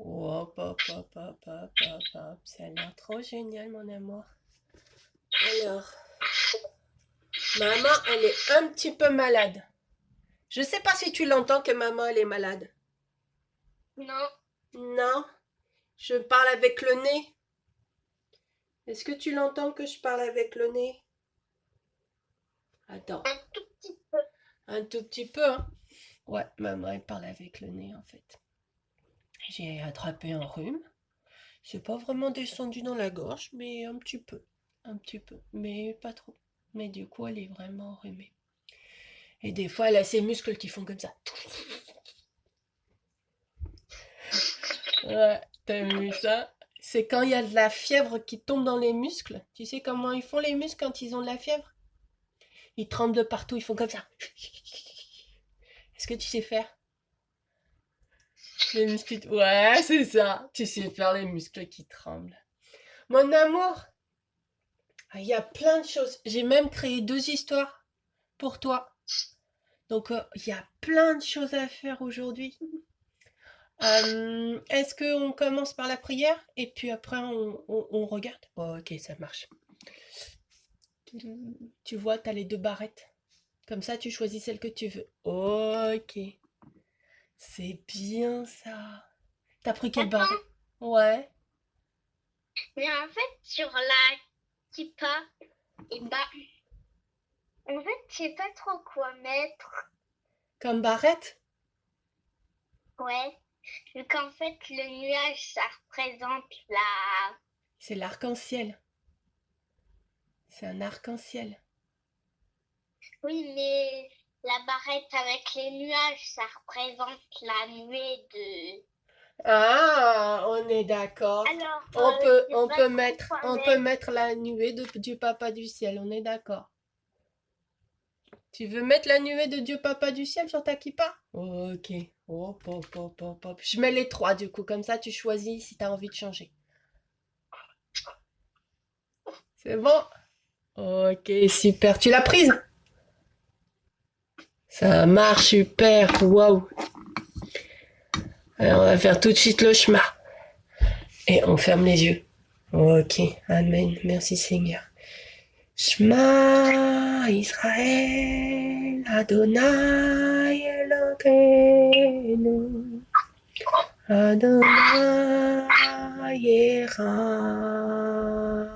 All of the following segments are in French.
Hop, hop, hop, hop, hop, hop, hop. Ça a l'air trop génial, mon amour. Alors, maman, elle est un petit peu malade. Je sais pas si tu l'entends que maman, elle est malade. Non, Non, je parle avec le nez. Est-ce que tu l'entends que je parle avec le nez? Attends, un tout petit peu. un tout petit peu, hein? Ouais, maman, elle parle avec le nez, en fait. J'ai attrapé un rhume. C'est pas vraiment descendu dans la gorge, mais un petit peu, mais pas trop. Mais du coup, elle est vraiment enrhumée. Et des fois, elle a ses muscles qui font comme ça. Ouais, t'as vu ça? C'est quand il y a de la fièvre qui tombe dans les muscles. Tu sais comment ils font les muscles quand ils ont de la fièvre? Ils tremblent de partout, ils font comme ça. Est-ce que tu sais faire les muscles? Ouais, c'est ça. Tu sais faire les muscles qui tremblent. Mon amour, il y a plein de choses. J'ai même créé 2 histoires pour toi. Donc, il y a plein de choses à faire aujourd'hui. Est-ce qu'on commence par la prière et puis après on regarde? Oh, ok, ça marche. Tu vois, t'as les 2 barrettes. Comme ça, tu choisis celle que tu veux. Ok, c'est bien ça. T'as pris quelle barrette? Attends, Ouais. mais en fait, sur la kippa, et bah, en fait, je sais pas trop quoi mettre. Comme barrette? Ouais, vu qu'en fait, le nuage, ça représente la... C'est l'arc-en-ciel. C'est un arc-en-ciel. Oui, mais la barrette avec les nuages, ça représente la nuée de... Ah, on est d'accord. Alors, je sais pas trop quoi On peut mettre. mettre la nuée du Papa du ciel. On est d'accord. Tu veux mettre la nuée de Dieu Papa du ciel sur ta kippa? Ok. Hop, hop, hop, hop, hop. Je mets les 3 du coup, comme ça tu choisis si t'as envie de changer. C'est bon? Ok, super. Tu l'as prise? Ça marche, super. Waouh. Alors on va faire tout de suite le chemin. Et on ferme les yeux. Ok, Amen. Merci Seigneur. Shema Israël, Adonai Elokeinu, Adonai Echad.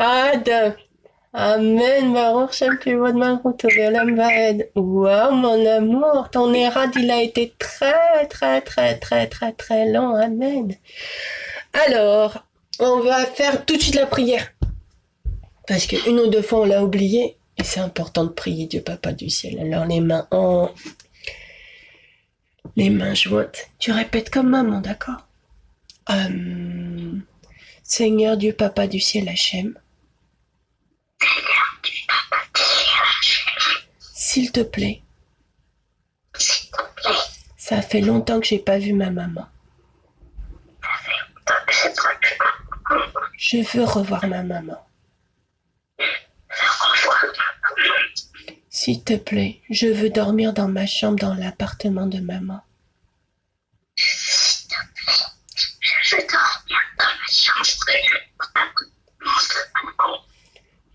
Ad. Amen, Baruch Shem Kivod Malchut Olam Vaed. Waouh, mon amour, ton érad, il a été très, très, très, très, très, très long. Amen. Alors, on va faire tout de suite la prière. Parce qu'une ou 2 fois, on l'a oublié. Et c'est important de prier Dieu Papa du ciel. Alors, les mains jointes. Tu répètes comme maman, d'accord? Seigneur Dieu Papa du ciel, Hachem. S'il te plaît. Ça fait longtemps que j'ai pas vu ma maman. Je veux revoir ma maman. S'il te plaît, je veux dormir dans ma chambre dans l'appartement de maman.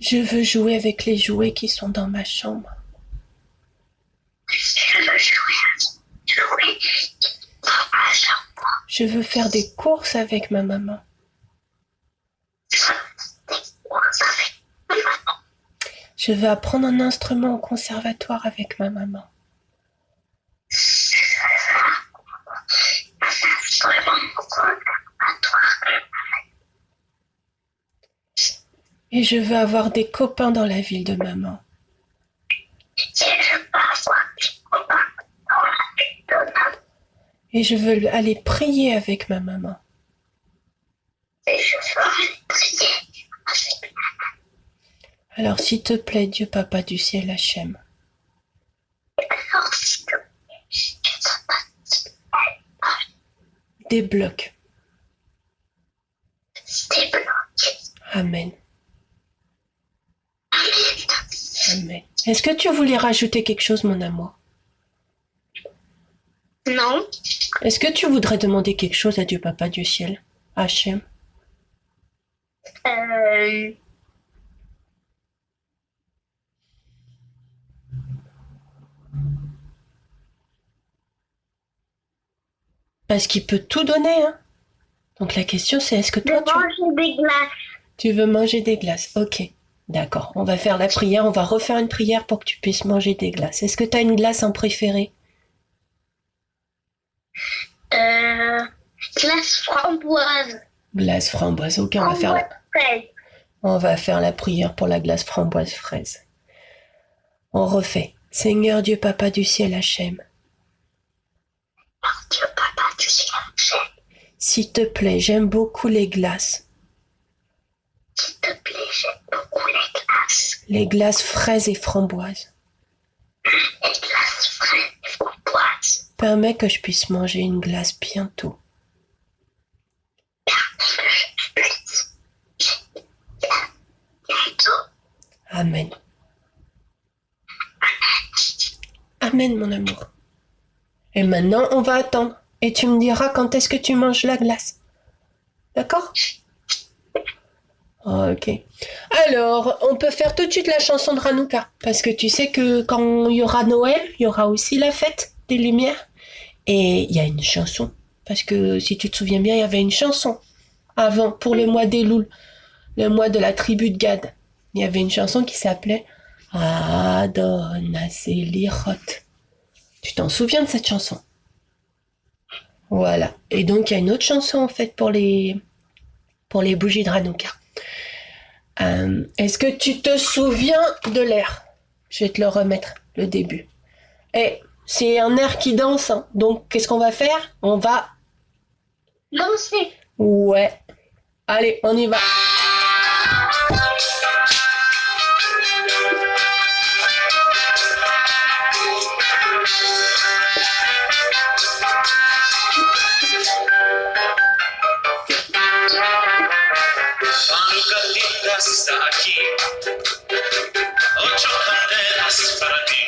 Je veux jouer avec les jouets qui sont dans ma chambre. Je veux faire des courses avec ma maman. Je veux apprendre un instrument au conservatoire avec ma maman. Et je veux avoir des copains dans la ville de maman. Et je veux aller prier avec ma maman. Alors, s'il te plaît, Dieu Papa du ciel, Hachem. Débloque. Amen. Amen. Est-ce que tu voulais rajouter quelque chose, mon amour? Non. Est-ce que tu voudrais demander quelque chose à Dieu Papa du ciel, Hachem? Parce qu'il peut tout donner, hein. Donc la question c'est est-ce que toi manger des glaces. Tu veux manger des glaces? Ok, d'accord. On va faire la prière, on va refaire une prière pour que tu puisses manger des glaces. Est-ce que tu as une glace en préféré? Glace framboise. Glace framboise, ok, on va faire la prière pour la glace framboise fraise. On refait. Seigneur Dieu Papa du ciel Hachem. Dieu Papa du ciel Hachem. S'il te plaît, j'aime beaucoup les glaces. S'il te plaît, j'aime beaucoup les glaces. Les glaces fraises et framboises. Les glaces fraises et framboises. Permets que je puisse manger une glace bientôt. Amen. Amen, mon amour. Et maintenant, on va attendre. Et tu me diras quand est-ce que tu manges la glace. D'accord? Ok. Alors, on peut faire tout de suite la chanson de Hanouka. Parce que tu sais que quand il y aura Noël, il y aura aussi la fête des Lumières. Et il y a une chanson. Parce que si tu te souviens bien, il y avait une chanson avant, pour le mois d'Elul, le mois de la tribu de Gad. Il y avait une chanson qui s'appelait Adonai Selirot. Tu t'en souviens de cette chanson? Voilà. Et donc, il y a une autre chanson, en fait, pour les bougies de Hanouka. Est-ce que tu te souviens de l'air? Je vais te le remettre, le début. Et c'est un air qui danse, hein. Donc, qu'est-ce qu'on va faire? On va danser. Ouais. Allez, on y va. Hanouka linda está aquí, 8 candelas para ti.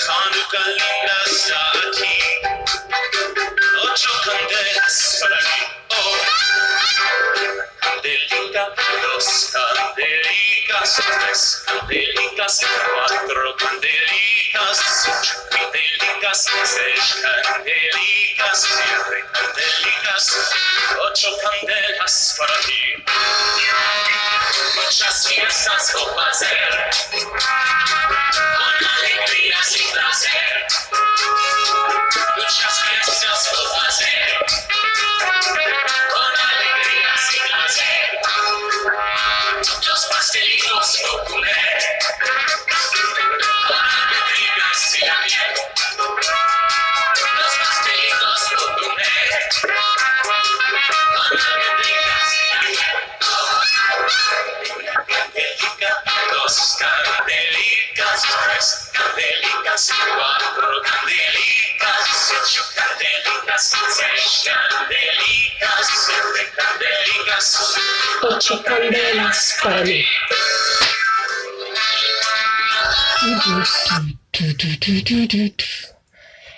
Hanouka linda está aquí, 8 candelas para ti. Oh, candelita, 2 candelicas, 3 candelicas, 4 candelicas, 8 candelicas, 6 candelicas, 7 candelicas, 8 candelas para ti. Muchas fiestas por hacer, con alegría sin placer. Muchas fiestas por hacer, con alegría sin placer. Los pastelitos por comer, con alegría sin la miel. Los pastelitos por comer, con alegría sin la miel. Candelica, 2 candelicas, 3 candelicas, 4 candelicas, 8 candelicas, 6 candelicas, 7 candelicas, 8 candelas para mí.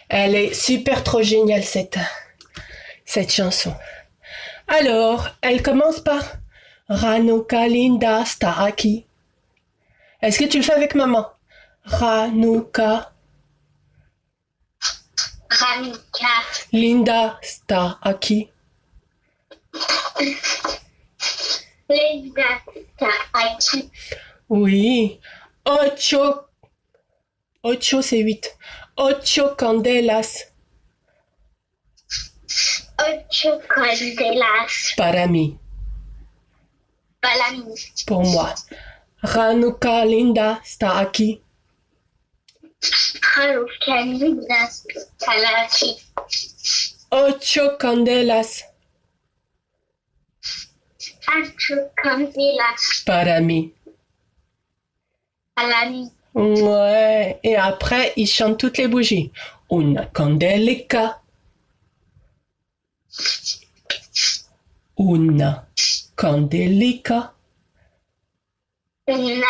Elle est super trop géniale cette chanson. Alors, elle commence par Hanouka linda sta aquí. Est-ce que tu le fais avec maman? Hanouka linda sta aquí. Linda está aquí. Oui. Ocho c'est 8. 8 candelas 8 candelas para mí. para mí. Pour moi. Hanukkah linda está aquí. Hanukkah linda está aquí. 8 candelas 8 candelas para mí. para mí. Ouais. Et après, ils chantent toutes les bougies. Una candelica. Una candelica. Una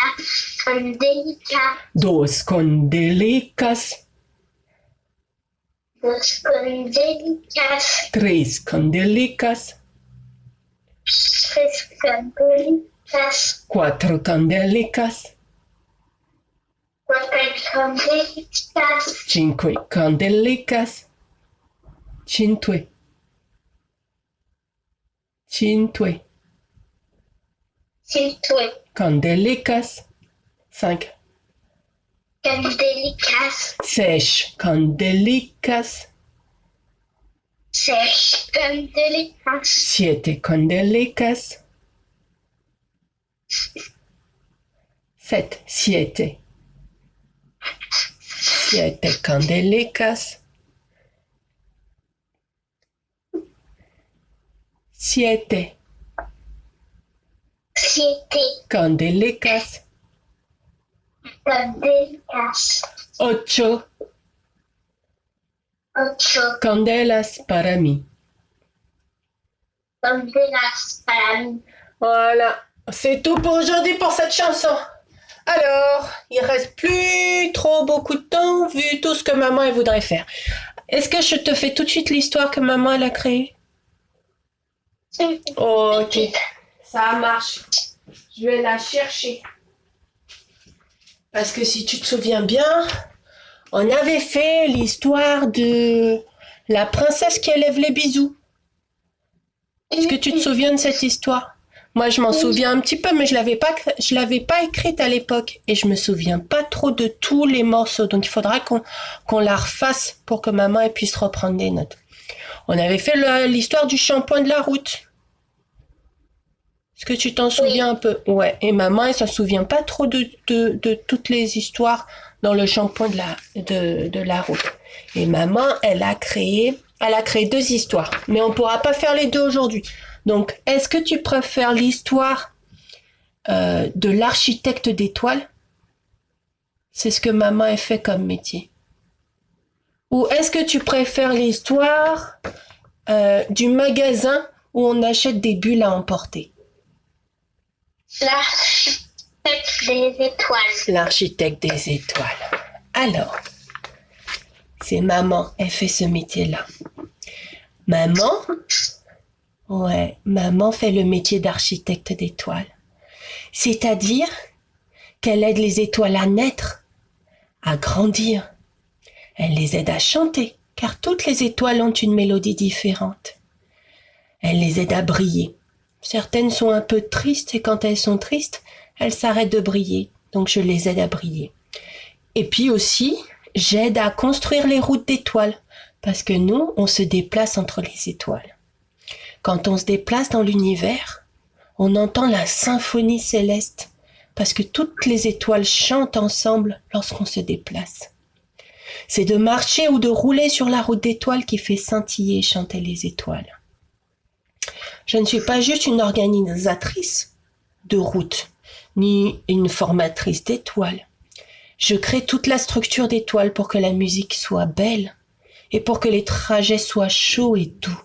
candelica. Dos candelicas. 2 candelicas. Tres candelicas. 3 candelicas. Cuatro candelicas. 4 candelicas. Cinque candelicas. Cinque. Cinque. 5 Candelicas. 5. candelicas. 6 candelicas. 6 candelicas. 7 candelicas. 7. 7. 7 candelicas. 7 7 candelicas. candelicas. 8 8 candelas para mí. candelas para mí. Voilà, c'est tout pour aujourd'hui pour cette chanson. Alors, il reste plus trop beaucoup de temps vu tout ce que maman elle voudrait faire. Est-ce que je te fais tout de suite l'histoire que maman elle a créée? Ok, ça marche. Je vais la chercher. Parce que si tu te souviens bien, on avait fait l'histoire de la princesse qui élève les bisous. Est-ce que tu te souviens de cette histoire? Moi, je m'en souviens un petit peu, mais je l'avais pas écrite à l'époque. Et je me souviens pas trop de tous les morceaux. Donc, il faudra qu'on la refasse pour que maman elle puisse reprendre des notes. On avait fait l'histoire du shampoing de la route. Est-ce que tu t'en souviens un peu? Ouais. Et maman, elle s'en souvient pas trop de toutes les histoires dans le shampoing de la route. Et maman, elle a créé 2 histoires. Mais on pourra pas faire les 2 aujourd'hui. Donc, est-ce que tu préfères l'histoire de l'architecte d'étoiles? C'est ce que maman a fait comme métier. Ou est-ce que tu préfères l'histoire du magasin où on achète des bulles à emporter? L'architecte des étoiles. L'architecte des étoiles. Alors, c'est maman, elle fait ce métier-là. Maman fait le métier d'architecte d'étoiles. C'est-à-dire qu'elle aide les étoiles à naître, à grandir. Elle les aide à chanter, car toutes les étoiles ont une mélodie différente. Elle les aide à briller. Certaines sont un peu tristes et quand elles sont tristes, elles s'arrêtent de briller. Donc je les aide à briller. Et puis aussi, j'aide à construire les routes d'étoiles, parce que nous, on se déplace entre les étoiles. Quand on se déplace dans l'univers, on entend la symphonie céleste, parce que toutes les étoiles chantent ensemble lorsqu'on se déplace. C'est de marcher ou de rouler sur la route d'étoiles qui fait scintiller et chanter les étoiles. Je ne suis pas juste une organisatrice de route, ni une formatrice d'étoiles. Je crée toute la structure d'étoiles pour que la musique soit belle et pour que les trajets soient chauds et doux.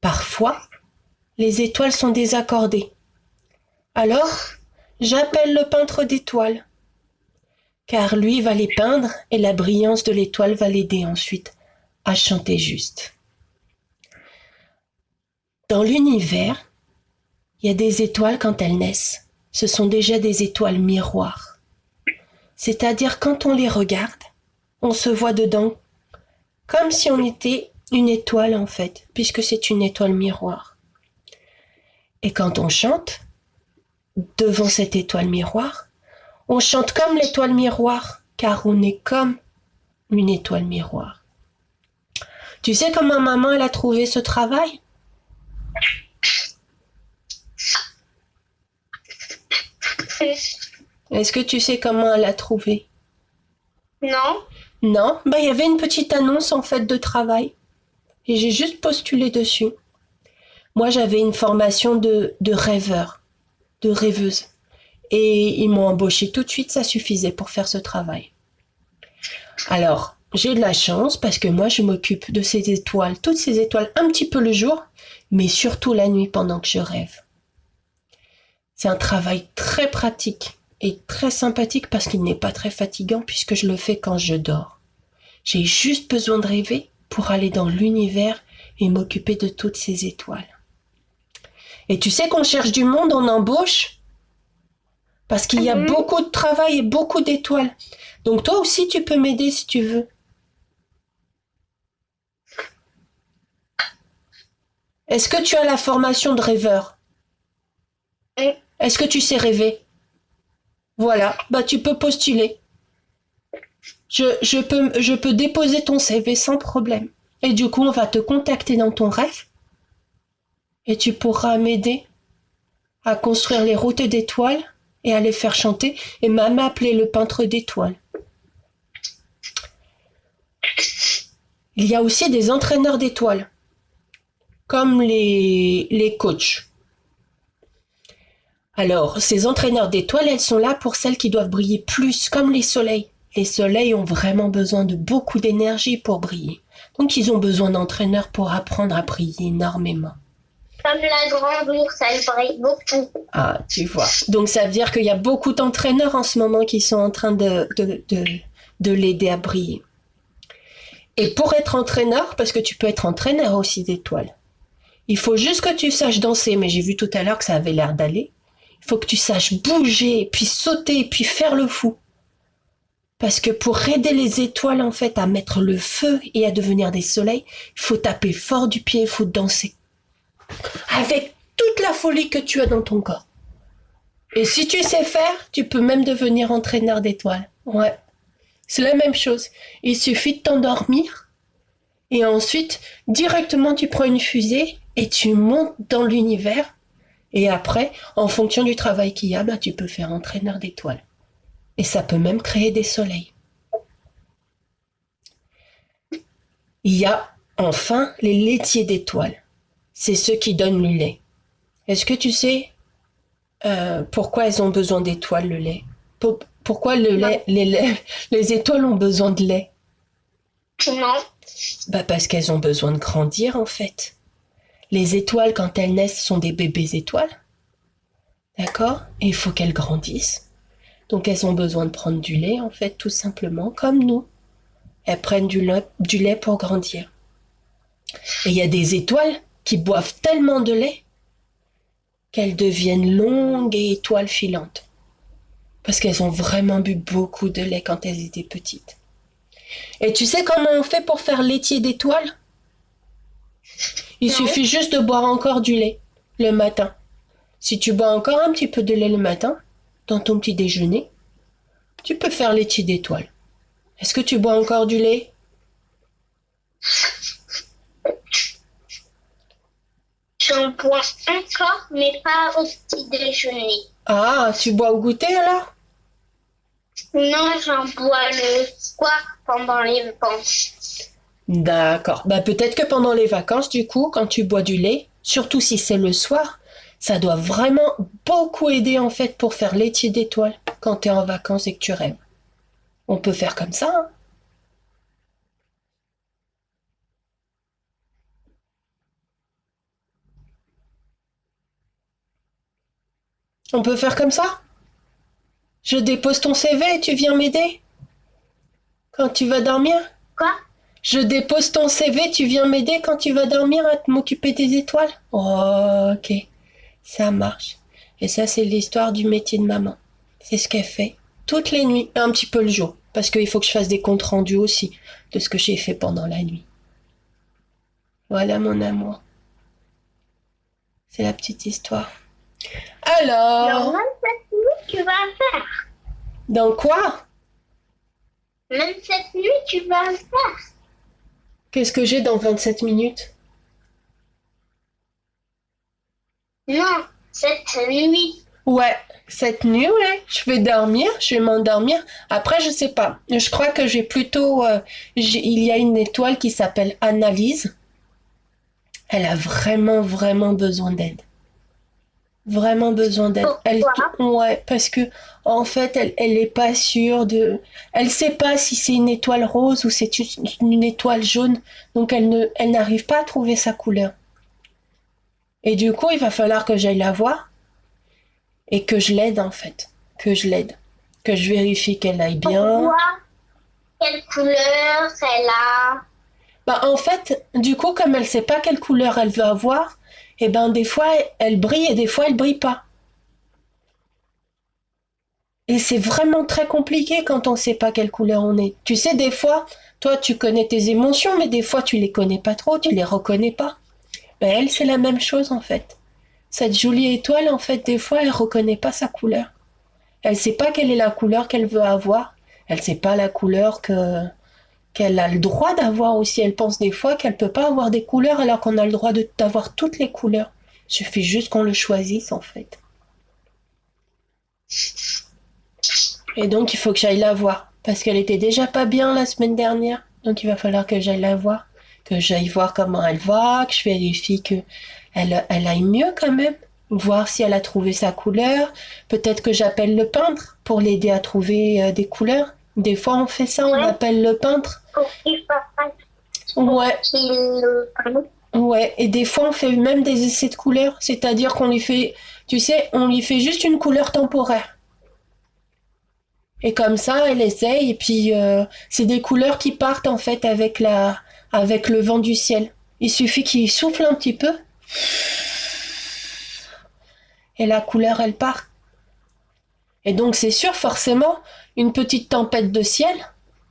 Parfois, les étoiles sont désaccordées. Alors, j'appelle le peintre d'étoiles, car lui va les peindre et la brillance de l'étoile va l'aider ensuite à chanter juste. Dans l'univers, il y a des étoiles quand elles naissent. Ce sont déjà des étoiles miroirs. C'est-à-dire quand on les regarde, on se voit dedans comme si on était une étoile en fait, puisque c'est une étoile miroir. Et quand on chante, devant cette étoile miroir, on chante comme l'étoile miroir, car on est comme une étoile miroir. Tu sais comment maman elle a trouvé ce travail? Est-ce que tu sais comment elle a trouvé? Non. Non, il y avait une petite annonce en fait de travail et j'ai juste postulé dessus. Moi, j'avais une formation de rêveur, de rêveuse. Et ils m'ont embauché tout de suite, ça suffisait pour faire ce travail. Alors, j'ai de la chance parce que moi, je m'occupe de ces étoiles, toutes ces étoiles, un petit peu le jour, mais surtout la nuit pendant que je rêve. C'est un travail très pratique et très sympathique parce qu'il n'est pas très fatigant puisque je le fais quand je dors. J'ai juste besoin de rêver pour aller dans l'univers et m'occuper de toutes ces étoiles. Et tu sais qu'on cherche du monde en embauche parce qu'il y a beaucoup de travail et beaucoup d'étoiles. Donc toi aussi, tu peux m'aider si tu veux. Est-ce que tu as la formation de rêveur? Est-ce que tu sais rêver? Voilà, tu peux postuler. Je peux déposer ton CV sans problème. Et du coup, on va te contacter dans ton rêve et tu pourras m'aider à construire les routes d'étoiles et à les faire chanter et même appeler le peintre d'étoiles. Il y a aussi des entraîneurs d'étoiles, comme les coachs. Alors, ces entraîneurs d'étoiles, elles sont là pour celles qui doivent briller plus, comme les soleils. Les soleils ont vraiment besoin de beaucoup d'énergie pour briller. Donc, ils ont besoin d'entraîneurs pour apprendre à briller énormément. Comme la grande ours, elle brille beaucoup. Ah, tu vois. Donc, ça veut dire qu'il y a beaucoup d'entraîneurs en ce moment qui sont en train de l'aider à briller. Et pour être entraîneur, parce que tu peux être entraîneur aussi d'étoiles, il faut juste que tu saches danser, mais j'ai vu tout à l'heure que ça avait l'air d'aller. Il faut que tu saches bouger, puis sauter, puis faire le fou. Parce que pour aider les étoiles, en fait, à mettre le feu et à devenir des soleils, il faut taper fort du pied, il faut danser. Avec toute la folie que tu as dans ton corps. Et si tu sais faire, tu peux même devenir entraîneur d'étoiles. Ouais. C'est la même chose. Il suffit de t'endormir et ensuite, directement, tu prends une fusée et tu montes dans l'univers. Et après, en fonction du travail qu'il y a, tu peux faire entraîneur d'étoiles. Et ça peut même créer des soleils. Il y a enfin les laitiers d'étoiles. C'est ceux qui donnent le lait. Est-ce que tu sais pourquoi elles ont besoin d'étoiles, le lait? Pourquoi le lait, les étoiles ont besoin de lait? Non. Parce qu'elles ont besoin de grandir, en fait. Les étoiles, quand elles naissent, sont des bébés étoiles. D'accord? Et il faut qu'elles grandissent. Donc, elles ont besoin de prendre du lait, en fait, tout simplement, comme nous. Elles prennent du lait pour grandir. Et il y a des étoiles qui boivent tellement de lait qu'elles deviennent longues et étoiles filantes. Parce qu'elles ont vraiment bu beaucoup de lait quand elles étaient petites. Et tu sais comment on fait pour faire laitier d'étoiles? Il suffit juste de boire encore du lait le matin. Si tu bois encore un petit peu de lait le matin, dans ton petit déjeuner, tu peux faire laitier d'étoiles. Est-ce que tu bois encore du lait? J'en bois encore, mais pas au petit déjeuner. Ah, tu bois au goûter alors? Non, j'en bois le soir pendant les vacances. D'accord. Peut-être que pendant les vacances, du coup, quand tu bois du lait, surtout si c'est le soir, ça doit vraiment beaucoup aider en fait pour faire laitier d'étoiles quand tu es en vacances et que tu rêves. On peut faire comme ça, hein? On peut faire comme ça? Je dépose ton CV et tu viens m'aider quand tu vas dormir? Quoi? Je dépose ton CV, tu viens m'aider quand tu vas dormir à m'occuper des étoiles? Oh, ok, ça marche. Et ça, c'est l'histoire du métier de maman. C'est ce qu'elle fait toutes les nuits, un petit peu le jour, parce qu'il faut que je fasse des comptes rendus aussi de ce que j'ai fait pendant la nuit. Voilà mon amour. C'est la petite histoire. Alors, même cette nuit, tu vas faire. dans quoi? Même cette nuit, tu vas faire. Qu'est-ce que j'ai dans 27 minutes? Non, cette nuit. Ouais, cette nuit, ouais, je vais m'endormir. Après, je sais pas. Je crois que j'ai plutôt, il y a une étoile qui s'appelle Analyse. Elle a vraiment, vraiment besoin d'aide. Vraiment besoin d'aide. Pourquoi? Ouais, parce que en fait, elle est pas sûre de, elle sait pas si c'est une étoile rose ou c'est une étoile jaune. Donc elle n'arrive pas à trouver sa couleur. Et du coup, il va falloir que j'aille la voir et que je l'aide en fait, que je l'aide, que je vérifie qu'elle aille bien. Pourquoi? Quelle couleur elle a? Bah en fait, du coup, comme elle sait pas quelle couleur elle veut avoir, et ben des fois elle brille et des fois elle brille pas. Et c'est vraiment très compliqué quand on sait pas quelle couleur on est. Tu sais, des fois, toi tu connais tes émotions, mais des fois tu les connais pas trop, tu les reconnais pas. Ben elle, c'est la même chose en fait. Cette jolie étoile, en fait, des fois, elle reconnaît pas sa couleur. Elle sait pas quelle est la couleur qu'elle veut avoir. Elle sait pas la couleur qu'elle a le droit d'avoir aussi. Elle pense des fois qu'elle peut pas avoir des couleurs alors qu'on a le droit d'avoir toutes les couleurs. Il suffit juste qu'on le choisisse en fait. Et donc il faut que j'aille la voir parce qu'elle était déjà pas bien la semaine dernière. Donc il va falloir que j'aille la voir, que j'aille voir comment elle va, que je vérifie que elle aille mieux quand même. Voir si elle a trouvé sa couleur. Peut-être que j'appelle le peintre pour l'aider à trouver des couleurs. Des fois, on fait ça, on Ouais. appelle le peintre. Pour qu'il fasse Ouais, qu'il le prenne. ouais. Et des fois, on fait même des essais de couleurs. C'est-à-dire qu'on lui fait, tu sais, on lui fait juste une couleur temporaire. Et comme ça, elle essaye. Et puis, c'est des couleurs qui partent en fait avec le vent du ciel. Il suffit qu'il souffle un petit peu et la couleur, elle part. Et donc c'est sûr, forcément, une petite tempête de ciel,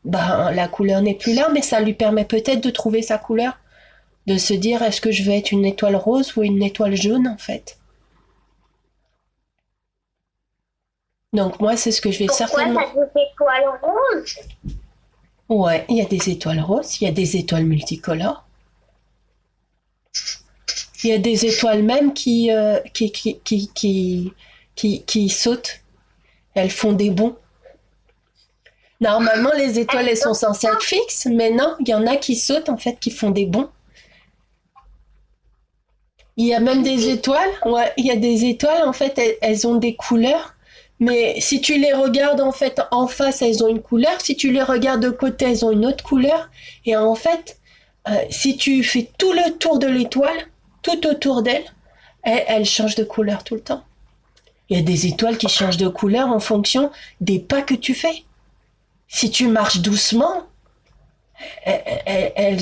ben la couleur n'est plus là, mais ça lui permet peut-être de trouver sa couleur, de se dire est-ce que je vais être une étoile rose ou une étoile jaune en fait. Donc moi c'est ce que je vais Pourquoi certainement. t'as des étoiles roses? Ouais, il y a des étoiles roses, il y a des étoiles multicolores, il y a des étoiles même qui sautent, elles font des bonds. Normalement les étoiles elles sont censées être fixes, mais non, il y en a qui sautent en fait, qui font des bonds. Il y a même des étoiles, ouais, il y a des étoiles, en fait, elles ont des couleurs, mais si tu les regardes, en fait, en face, elles ont une couleur, si tu les regardes de côté, elles ont une autre couleur, et en fait, si tu fais tout le tour de l'étoile, tout autour d'elle, elle change de couleur tout le temps. Il y a des étoiles qui changent de couleur en fonction des pas que tu fais. Si tu marches doucement, elles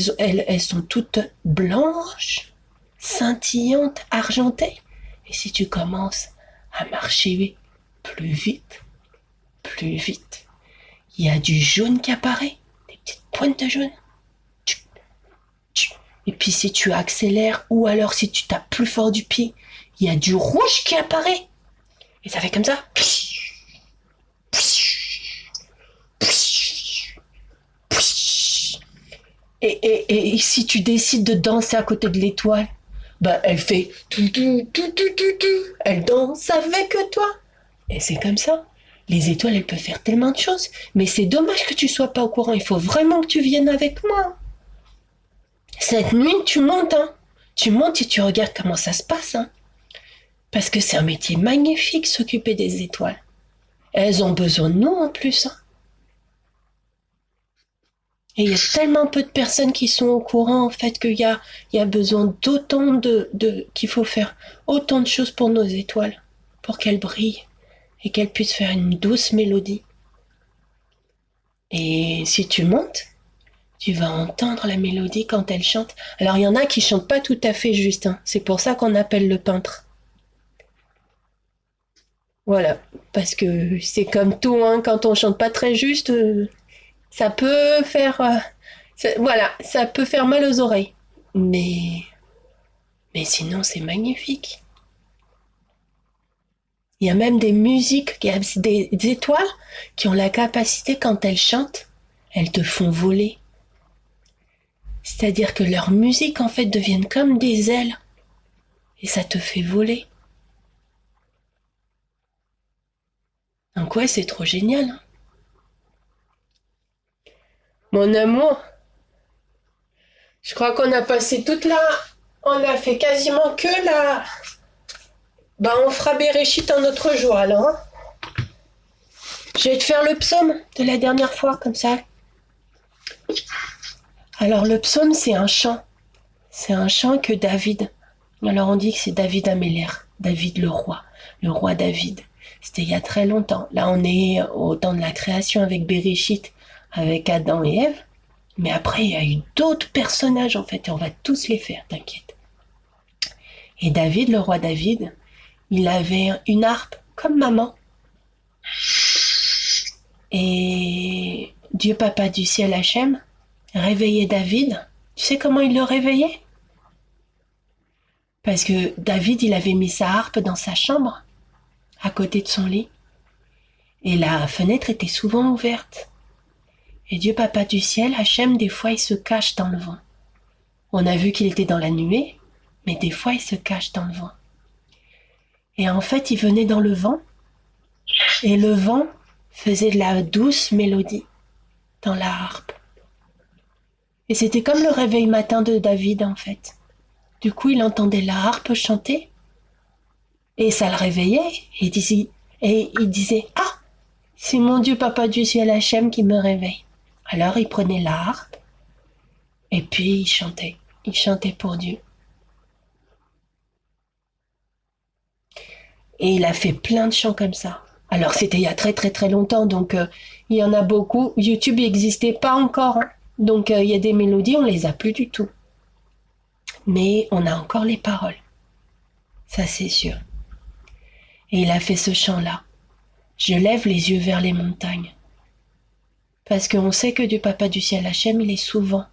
sont toutes blanches, scintillante, argentée. Et si tu commences à marcher plus vite, il y a du jaune qui apparaît, des petites pointes de jaune. Et puis si tu accélères ou alors si tu tapes plus fort du pied, il y a du rouge qui apparaît. Et ça fait comme ça. Et si tu décides de danser à côté de l'étoile, bah elle fait elle danse avec toi. Et c'est comme ça. Les étoiles, elles peuvent faire tellement de choses. Mais c'est dommage que tu sois pas au courant. Il faut vraiment que tu viennes avec moi. Cette nuit, tu montes, hein. Tu montes et tu regardes comment ça se passe, hein. Parce que c'est un métier magnifique, s'occuper des étoiles. Elles ont besoin de nous en plus, hein. Et il y a tellement peu de personnes qui sont au courant, en fait, qu'il y a besoin d'autant qu'il faut faire autant de choses pour nos étoiles, pour qu'elles brillent et qu'elles puissent faire une douce mélodie. Et si tu montes, tu vas entendre la mélodie quand elle chante. Alors, il y en a qui chantent pas tout à fait juste, hein. C'est pour ça qu'on appelle le peintre. Voilà. Parce que c'est comme tout, hein. Quand on chante pas très juste, ça peut faire, voilà, ça peut faire mal aux oreilles. Mais sinon, c'est magnifique. Il y a même des musiques, des étoiles qui ont la capacité, quand elles chantent, elles te font voler. C'est-à-dire que leurs musiques, en fait, deviennent comme des ailes. Et ça te fait voler. ouais, c'est trop génial. Hein. Mon amour, je crois qu'on a passé toute la... On a fait quasiment que la... Bah, on fera Béréchit un autre jour, alors. Hein. Je vais te faire le psaume de la dernière fois, comme ça. Alors, le psaume, c'est un chant. C'est un chant que David... Alors, on dit que c'est David Améler, David le roi David. C'était il y a très longtemps. Là, on est au temps de la création avec Béréchit, avec Adam et Ève. Mais après, il y a eu d'autres personnages, en fait, et on va tous les faire, t'inquiète. Et David, le roi David, il avait une harpe, comme maman. Et Dieu Papa du ciel Hachem réveillait David. Tu sais comment il le réveillait? Parce que David, il avait mis sa harpe dans sa chambre, à côté de son lit. Et la fenêtre était souvent ouverte. Et Dieu Papa du ciel, Hachem, des fois, il se cache dans le vent. On a vu qu'il était dans la nuée, mais des fois, il se cache dans le vent. Et en fait, il venait dans le vent, et le vent faisait de la douce mélodie dans la harpe. Et c'était comme le réveil matin de David, en fait. Du coup, il entendait la harpe chanter, et ça le réveillait, et il disait « Ah, c'est mon Dieu Papa du ciel Hachem qui me réveille. » Alors, il prenait la harpe, et puis il chantait pour Dieu. Et il a fait plein de chants comme ça. Alors, c'était il y a très très très longtemps, donc il y en a beaucoup. YouTube n'existait pas encore, hein. Donc il y a des mélodies, on les a plus du tout. Mais on a encore les paroles. Ça, c'est sûr. Et il a fait ce chant-là. Je lève les yeux vers les montagnes. Parce qu'on sait que du Papa du ciel Hachem, il est souvent.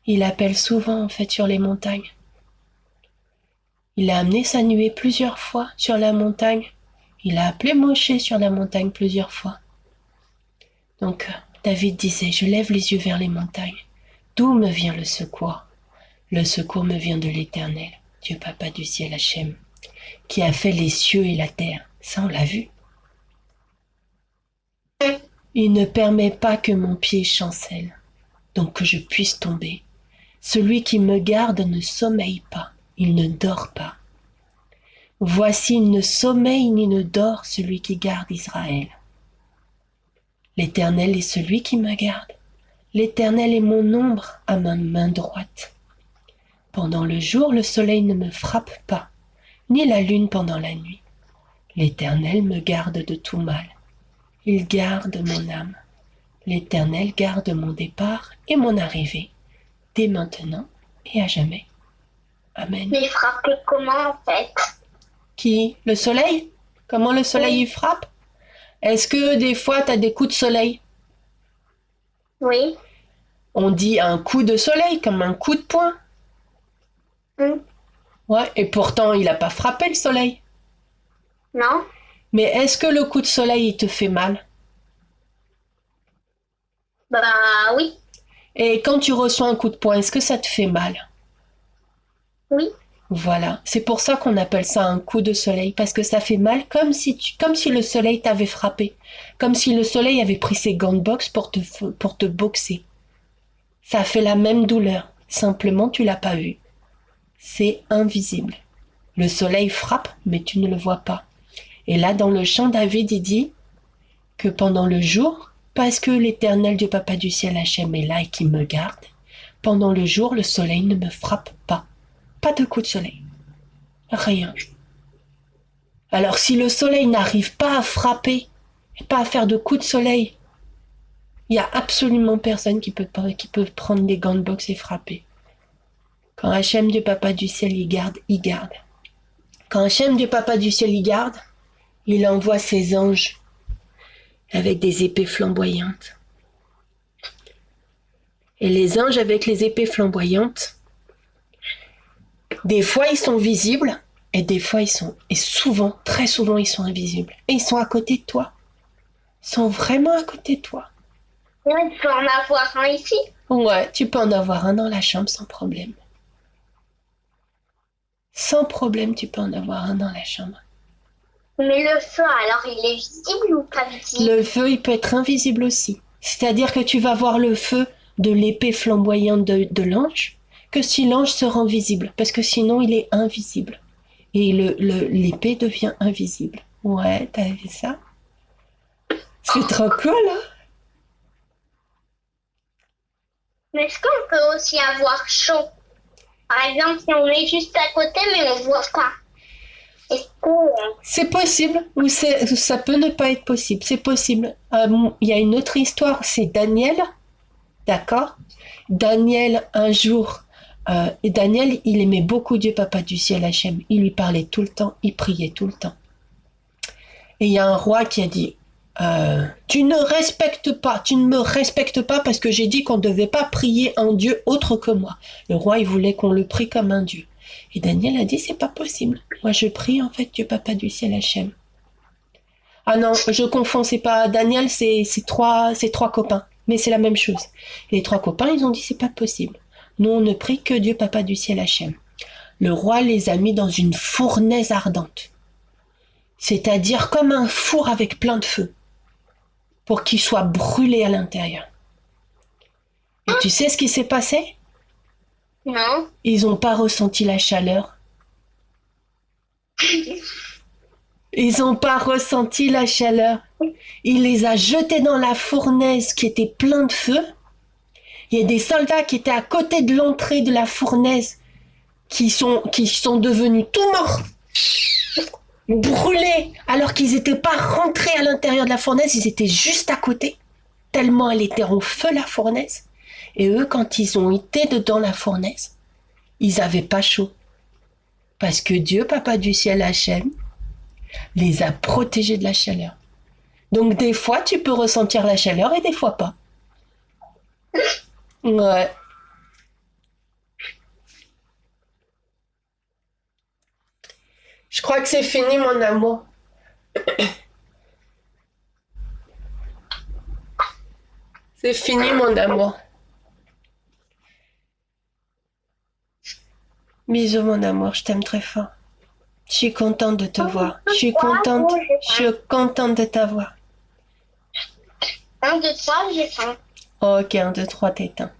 Il appelle souvent, en fait, sur les montagnes. Il a amené sa nuée plusieurs fois sur la montagne. Il a appelé Moshe sur la montagne plusieurs fois. Donc, David disait, je lève les yeux vers les montagnes. D'où me vient le secours? Le secours me vient de l'Éternel, Dieu Papa du ciel Hachem, qui a fait les cieux et la terre. Ça, on l'a vu. Il ne permet pas que mon pied chancelle, donc que je puisse tomber. Celui qui me garde ne sommeille pas, il ne dort pas. Voici, il ne sommeille ni ne dort celui qui garde Israël. L'Éternel est celui qui me garde. L'Éternel est mon ombre à ma main droite. Pendant le jour, le soleil ne me frappe pas, ni la lune pendant la nuit. L'Éternel me garde de tout mal. Il garde mon âme. L'Éternel garde mon départ et mon arrivée, dès maintenant et à jamais. Amen. Mais frapper comment en fait? Qui? Le soleil? Comment le soleil y frappe? Est-ce que des fois tu as des coups de soleil? Oui. On dit un coup de soleil comme un coup de poing. Ouais, et pourtant il n'a pas frappé le soleil. Non. Mais est-ce que le coup de soleil il te fait mal? Bah oui. Et quand tu reçois un coup de poing, est-ce que ça te fait mal? Oui. Voilà, c'est pour ça qu'on appelle ça un coup de soleil, parce que ça fait mal comme si le soleil t'avait frappé, comme si le soleil avait pris ses gants de boxe pour te boxer. Ça fait la même douleur, simplement tu l'as pas vu. C'est invisible. Le soleil frappe, mais tu ne le vois pas. Et là, dans le chant, David, il dit que pendant le jour, parce que l'Éternel Dieu Papa du ciel Hachem est là et qui me garde, pendant le jour, le soleil ne me frappe pas. Pas de coup de soleil. Rien. Alors si le soleil n'arrive pas à frapper, et pas à faire de coups de soleil, il n'y a absolument personne qui peut prendre des gants de boxe et frapper. Quand Hachem Dieu Papa du ciel y garde, il garde. Quand Hachem Dieu Papa du ciel y garde, il envoie ses anges avec des épées flamboyantes. Et les anges avec les épées flamboyantes, des fois ils sont visibles et des fois souvent, très souvent ils sont invisibles. Et ils sont à côté de toi. Ils sont vraiment à côté de toi. Oui, tu peux en avoir un ici. Ouais, tu peux en avoir un dans la chambre sans problème. Sans problème, tu peux en avoir un dans la chambre. Mais le feu, alors, il est visible ou pas visible? Le feu, il peut être invisible aussi. C'est-à-dire que tu vas voir le feu de l'épée flamboyante de l'ange que si l'ange se rend visible, parce que sinon il est invisible. Et l'épée devient invisible. Ouais, t'as vu ça? C'est trop cool, hein? Mais est-ce qu'on peut aussi avoir chaud? Par exemple, si on est juste à côté, mais on voit pas. Est-ce que... C'est possible, ou ça peut ne pas être possible. C'est possible. Il y a une autre histoire, c'est Daniel, d'accord? Daniel, un jour, et Daniel, il aimait beaucoup Dieu, Papa du ciel, Hachem. Il lui parlait tout le temps, il priait tout le temps. Et il y a un roi qui a dit, tu ne me respectes pas parce que j'ai dit qu'on ne devait pas prier un Dieu autre que moi. Le roi, il voulait qu'on le prie comme un Dieu. Et Daniel a dit, c'est pas possible. Moi, je prie en fait Dieu, Papa du ciel, Hachem. Ah non, je confonds, c'est pas Daniel, c'est trois copains. Mais c'est la même chose. Les trois copains, ils ont dit, c'est pas possible. Nous, on ne prie que Dieu, Papa du ciel, Hachem. Le roi les a mis dans une fournaise ardente. C'est-à-dire comme un four avec plein de feu. Pour qu'ils soient brûlés à l'intérieur. Et tu sais ce qui s'est passé? Non. Ils n'ont pas ressenti la chaleur. Ils n'ont pas ressenti la chaleur. Il les a jetés dans la fournaise qui était plein de feu. Il y a des soldats qui étaient à côté de l'entrée de la fournaise qui sont devenus tout morts, brûlés, alors qu'ils n'étaient pas rentrés à l'intérieur de la fournaise, ils étaient juste à côté, tellement elle était en feu la fournaise. Et eux, quand ils ont été dedans la fournaise, ils n'avaient pas chaud. Parce que Dieu, Papa du ciel, Hachem, les a protégés de la chaleur. Donc des fois, tu peux ressentir la chaleur et des fois pas. Ouais. Je crois que c'est fini, mon amour. C'est fini, mon amour. Bisous, mon amour, je t'aime très fort. Je suis contente de te voir. Je suis contente de t'avoir. 1, 2, 3, j'ai faim. Ok, 1, 2, 3, t'éteins.